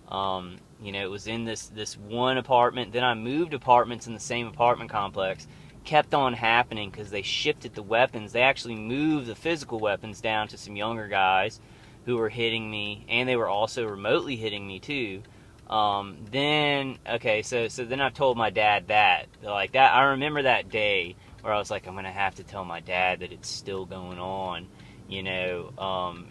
You know, it was in this one apartment. Then I moved apartments in the same apartment complex. Kept on happening because they shifted the weapons. They actually moved the physical weapons down to some younger guys who were hitting me, and they were also remotely hitting me too. Then okay, so then I've told my dad that, like, that. I remember that day where I was like, I'm gonna have to tell my dad that it's still going on, you know.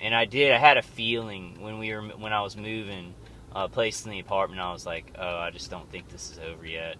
And I did. I had a feeling when I was moving place in the apartment. I was like, oh, I just don't think this is over yet.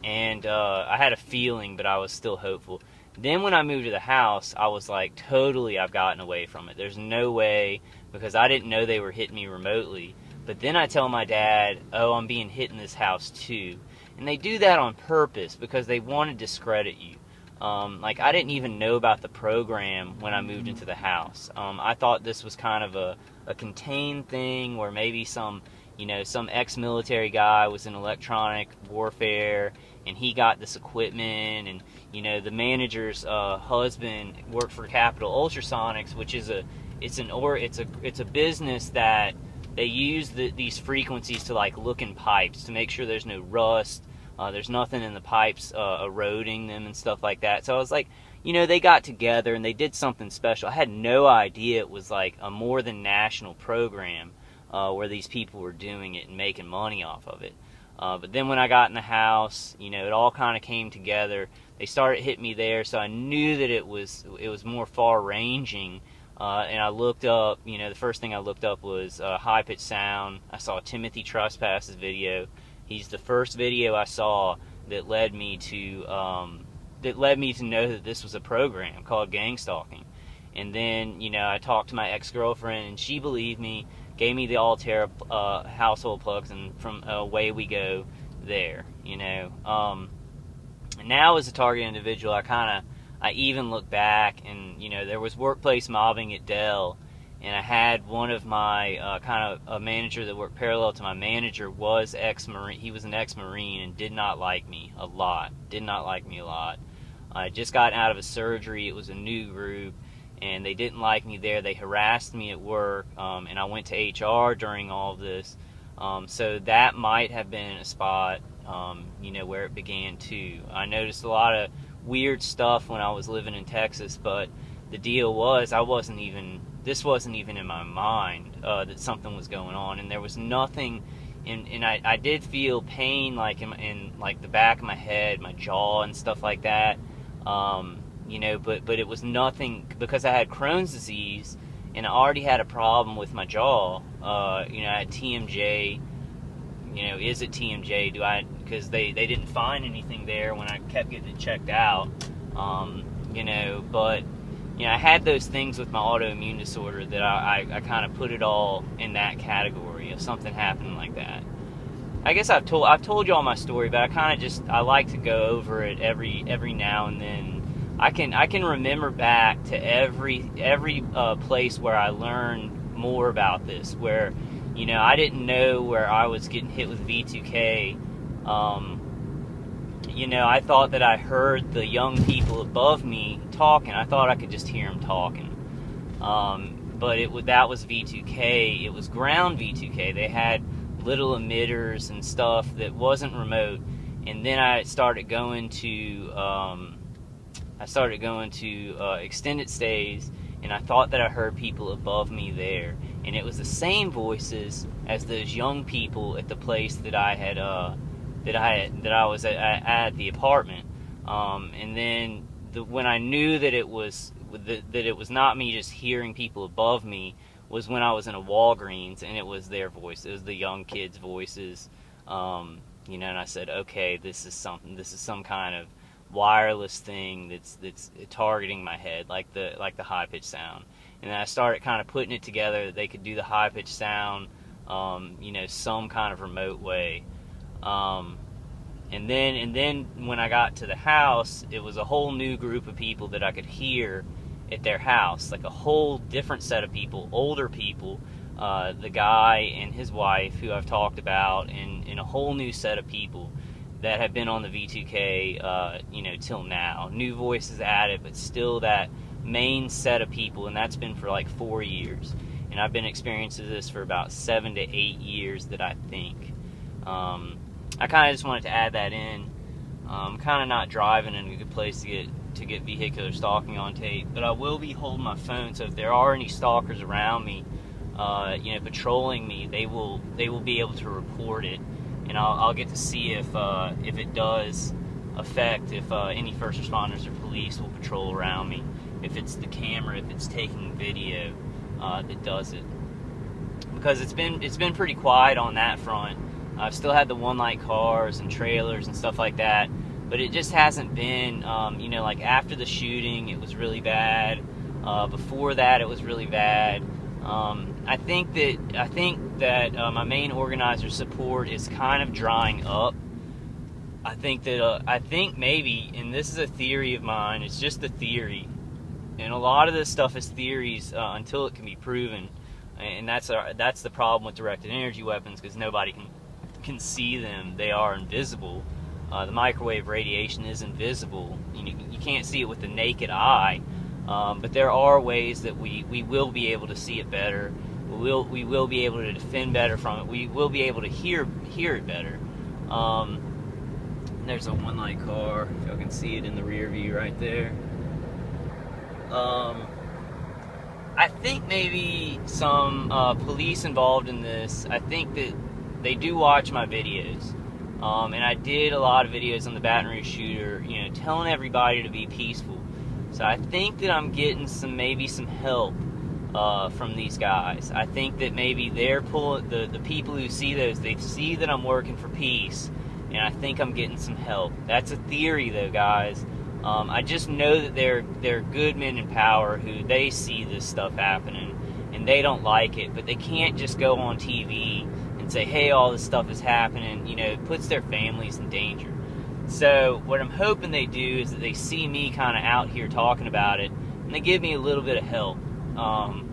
And I had a feeling, but I was still hopeful. Then when I moved to the house, I was like, totally, I've gotten away from it. There's no way, because I didn't know they were hitting me remotely. But then I tell my dad, oh, I'm being hit in this house too. And they do that on purpose because they want to discredit you. Like, I didn't even know about the program when I moved into the house. I thought this was kind of a contained thing where maybe some ex-military guy was in electronic warfare and he got this equipment, and, you know, the manager's husband worked for Capital Ultrasonics, which is it's a business that they use these frequencies to, like, look in pipes to make sure there's no rust, there's nothing in the pipes eroding them and stuff like that. So I was like, you know, they got together and they did something special. I had no idea it was like a more than national program where these people were doing it and making money off of it. But then when I got in the house, you know, it all kind of came together. They started hitting me there, so I knew that it was more far-ranging. And I looked up, you know, the first thing I looked up was high-pitched sound. I saw Timothy Trespass's video. He's the first video I saw that led me to know that this was a program called gang stalking. And then, you know, I talked to my ex-girlfriend, and she believed me, gave me the Altera household plugs, and from away we go there, you know. And now as a target individual, I even look back, and, you know, there was workplace mobbing at Dell, and I had one of my a manager that worked parallel to my manager was ex-Marine. He was an ex-Marine and did not like me a lot. I just got out of a surgery. It was a new group, and they didn't like me there. They harassed me at work, and I went to HR during all of this. So that might have been a spot, you know, where it began too. I noticed a lot of weird stuff when I was living in Texas, but the deal was this wasn't even in my mind that something was going on, and there was nothing. And I did feel pain, like in like the back of my head, my jaw, and stuff like that. You know, but it was nothing, because I had Crohn's disease and I already had a problem with my jaw. You know, I had TMJ. You know, is it TMJ? Because they didn't find anything there when I kept getting it checked out. You know, but, you know, I had those things with my autoimmune disorder that I kind of put it all in that category of something happening like that. I guess I've told you all my story, but I like to go over it every now and then. I can remember back to every place where I learned more about this, where, you know, I didn't know where I was getting hit with V2K. You know, I thought that I heard the young people above me talking. I thought I could just hear them talking. But that was V2K. It was ground V2K. They had little emitters and stuff that wasn't remote. And then I started going to extended stays, and I thought that I heard people above me there, and it was the same voices as those young people at the place that I was at the apartment. And then when I knew that it was not me just hearing people above me was when I was in a Walgreens, and it was their voice. It was the young kids' voices. You know, and I said, okay, this is some kind of wireless thing that's targeting my head, like the high-pitched sound. And then I started kind of putting it together that they could do the high-pitched sound, you know, some kind of remote way. And then when I got to the house, it was a whole new group of people that I could hear at their house, like a whole different set of people, older people, the guy and his wife who I've talked about, and a whole new set of people that have been on the V2K, you know, till now. New voices added, but still that main set of people, and that's been for like 4 years. And and I've been experiencing this for about 7 to 8 years that I think. I kind of just wanted to add that in. Kind of not driving in a good place to get vehicular stalking on tape, but I will be holding my phone, so if there are any stalkers around me, patrolling me, they will be able to report it, and I'll get to see if it does affect, if any first responders or police will patrol around me, if it's the camera, if it's taking video that does it, because it's been pretty quiet on that front. I've still had the one-light cars and trailers and stuff like that, but it just hasn't been, like after the shooting, it was really bad. Before that, it was really bad. I think that my main organizer support is kind of drying up. I think maybe, and this is a theory of mine, it's just a theory, and a lot of this stuff is theories until it can be proven, and that's the problem with directed energy weapons, because nobody can see them. They are invisible. The microwave radiation is invisible. You can't see it with the naked eye, but there are ways that we will be able to see it better. We will be able to defend better from it. We will be able to hear it better. There's a one-light car. If y'all can see it in the rear view right there. I think maybe some police involved in this. I think that they do watch my videos, and I did a lot of videos on the Baton Rouge shooter, telling everybody to be peaceful. So I think that I'm getting maybe some help from these guys. I think that maybe they're pulling the people who see those. They see that I'm working for peace, and I think I'm getting some help. That's a theory, though, guys. I just know that they're good men in power who they see this stuff happening, and they don't like it, but they can't just go on TV and say, hey, all this stuff is happening. It puts their families in danger. So what I'm hoping they do is that they see me kind of out here talking about it, and they give me a little bit of help. And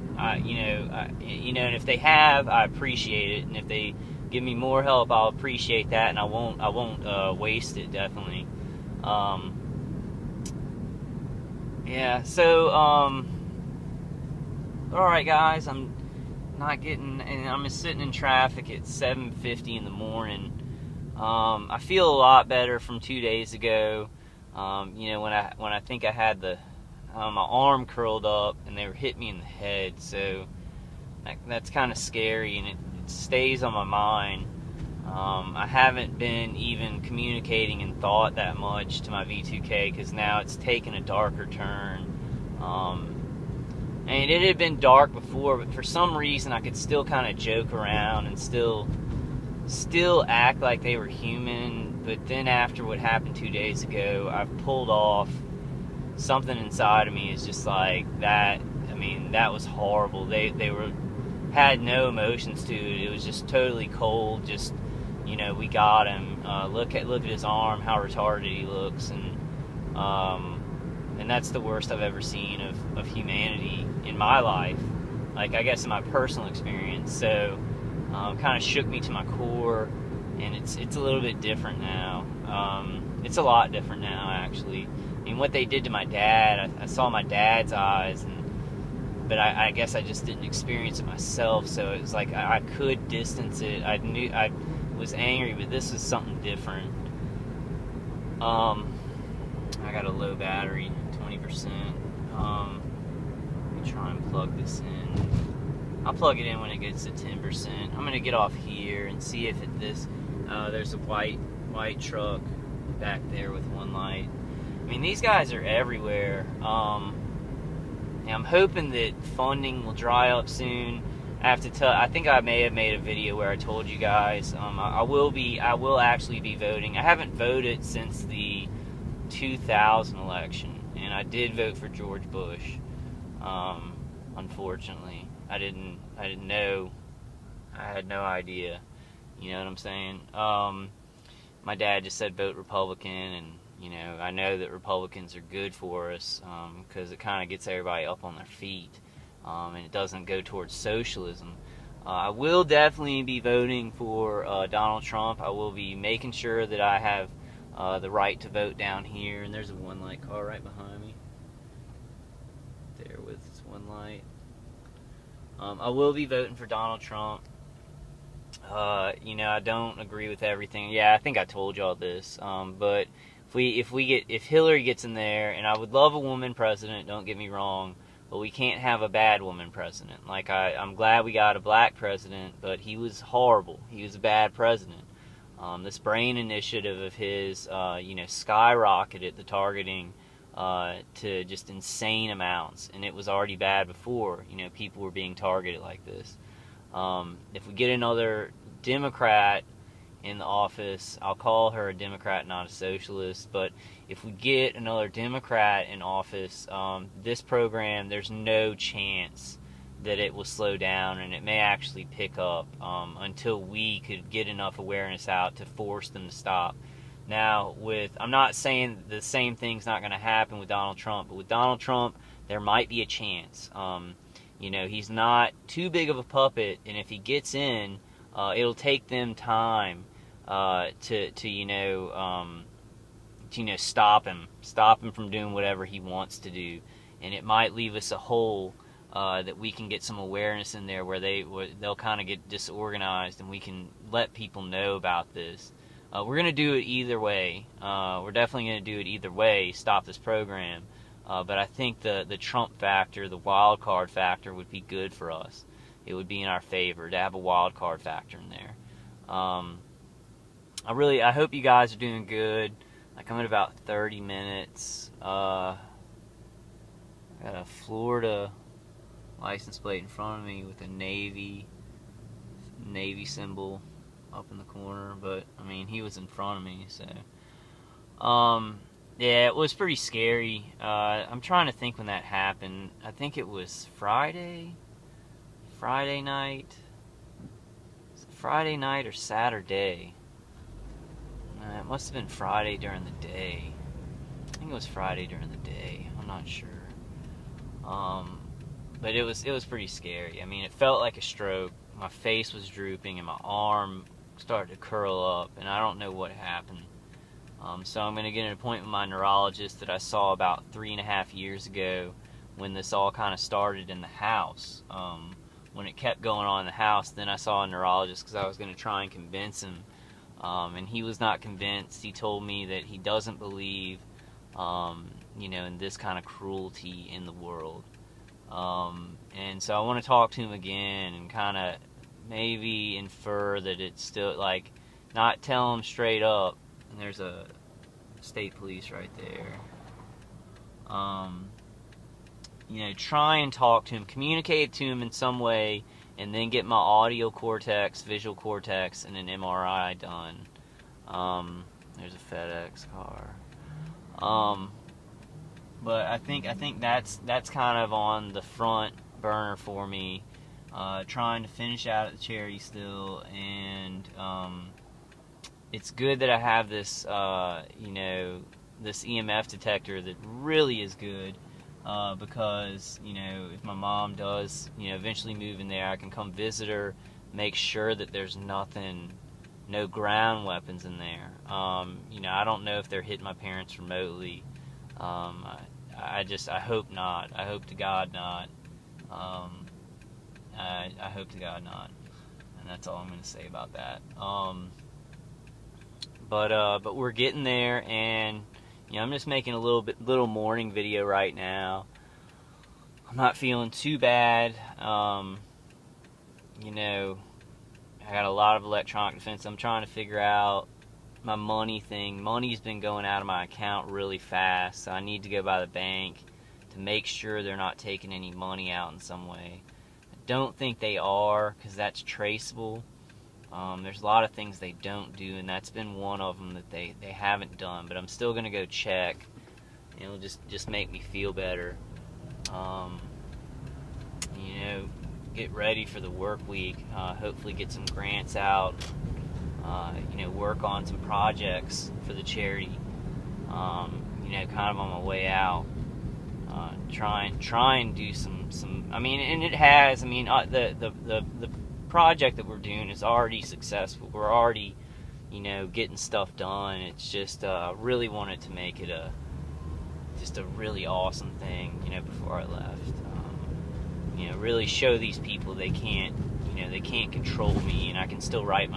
if they have, I appreciate it, and if they give me more help, I'll appreciate that, and I won't waste it, definitely. Yeah, so, alright guys, I'm just sitting in traffic at 7:50 in the morning. I feel a lot better from 2 days ago, when I think I had my arm curled up and they were hitting me in the head, so that's kind of scary, and it stays on my mind. I haven't been even communicating in thought that much to my V2K, because now it's taken a darker turn. And it had been dark before, but for some reason I could still kind of joke around and still act like they were human. But then after what happened 2 days ago, I've pulled off. Something inside of me is just like that. I mean, that was horrible. They had no emotions to it. It was just totally cold. Just, we got him. Look at his arm, how retarded he looks, and that's the worst I've ever seen of humanity in my life. Like, I guess in my personal experience. So, kind of shook me to my core, and it's a little bit different now. It's a lot different now, actually. I mean, what they did to my dad, I saw my dad's eyes, but I guess I just didn't experience it myself, so it was like I could distance it. I knew I was angry, but this was something different. I got a low battery, 20%. Let me try and plug this in. I'll plug it in when it gets to 10%. I'm going to get off here and see if there's a white truck back there with one light. I mean, these guys are everywhere. I'm hoping that funding will dry up soon. I think I may have made a video where I told you guys I will actually be voting. I haven't voted since the 2000 election, and I did vote for George Bush. Unfortunately, I didn't know. I had no idea. You know what I'm saying? My dad just said vote Republican, and I know that Republicans are good for us, because it kind of gets everybody up on their feet, and it doesn't go towards socialism. I will definitely be voting for Donald Trump. I will be making sure that I have the right to vote down here, and there's a one-light car right behind me. There with one light. I will be voting for Donald Trump. I don't agree with everything. Yeah, I think I told y'all this. But if Hillary gets in there, and I would love a woman president, don't get me wrong, but we can't have a bad woman president. Like I'm glad we got a black president, but he was horrible. He was a bad president. This brain initiative of his, skyrocketed the targeting to just insane amounts, and it was already bad before. People were being targeted like this. If we get another Democrat in the office, I'll call her a Democrat, not a socialist, but if we get another Democrat in office, this program, there's no chance that it will slow down, and it may actually pick up until we could get enough awareness out to force them to stop. Now, I'm not saying the same thing's not going to happen with Donald Trump, but with Donald Trump, there might be a chance. He's not too big of a puppet, and if he gets in, it'll take them time to stop him from doing whatever he wants to do, and it might leave us a hole that we can get some awareness in there where they'll kind of get disorganized, and we can let people know about this. We're going to do it either way. We're definitely going to do it either way, stop this program. But I think the Trump factor, the wild card factor, would be good for us. It would be in our favor to have a wild card factor in there. I hope you guys are doing good. Like, I'm at about 30 minutes. I got a Florida license plate in front of me with a Navy symbol up in the corner, but I mean, he was in front of me, so yeah, it was pretty scary. I'm trying to think when that happened. I think it was Friday night. Was it Friday night or Saturday? It must have been Friday during the day. I think it was Friday during the day. I'm not sure. But it was pretty scary. I mean, it felt like a stroke. My face was drooping and my arm started to curl up, and I don't know what happened. So I'm going to get an appointment with my neurologist that I saw about 3.5 years ago when this all kind of started in the house. When it kept going on in the house, then I saw a neurologist because I was going to try and convince him. And he was not convinced. He told me that he doesn't believe, in this kind of cruelty in the world. And so I want to talk to him again and kind of maybe infer that it's still, like, not tell him straight up. And there's a state police right there. Try and talk to him, communicate to him in some way, and then get my audio cortex, visual cortex, and an MRI done. There's a FedEx car. But I think that's kind of on the front burner for me. Trying to finish out at the charity still, and it's good that I have this, this EMF detector that really is good, because, if my mom does, eventually move in there, I can come visit her, make sure that there's no ground weapons in there. I don't know if they're hitting my parents remotely. I hope not. I hope to God not. I hope to God not. And that's all I'm going to say about that. But we're getting there, and I'm just making a little morning video right now. I'm not feeling too bad. I got a lot of electronic defense. I'm trying to figure out my money thing. Money's been going out of my account really fast, so I need to go by the bank to make sure they're not taking any money out in some way. I don't think they are, because that's traceable. There's a lot of things they don't do, and that's been one of them that they haven't done, but I'm still going to go check. It'll just make me feel better. Get ready for the work week. Hopefully get some grants out. Work on some projects for the charity. Kind of on my way out. Try and do some. I mean, and it has. I mean, the project that we're doing is already successful. We're already, getting stuff done. It's just really wanted to make it just a really awesome thing, before I left. really show these people they can't control me, and I can still write my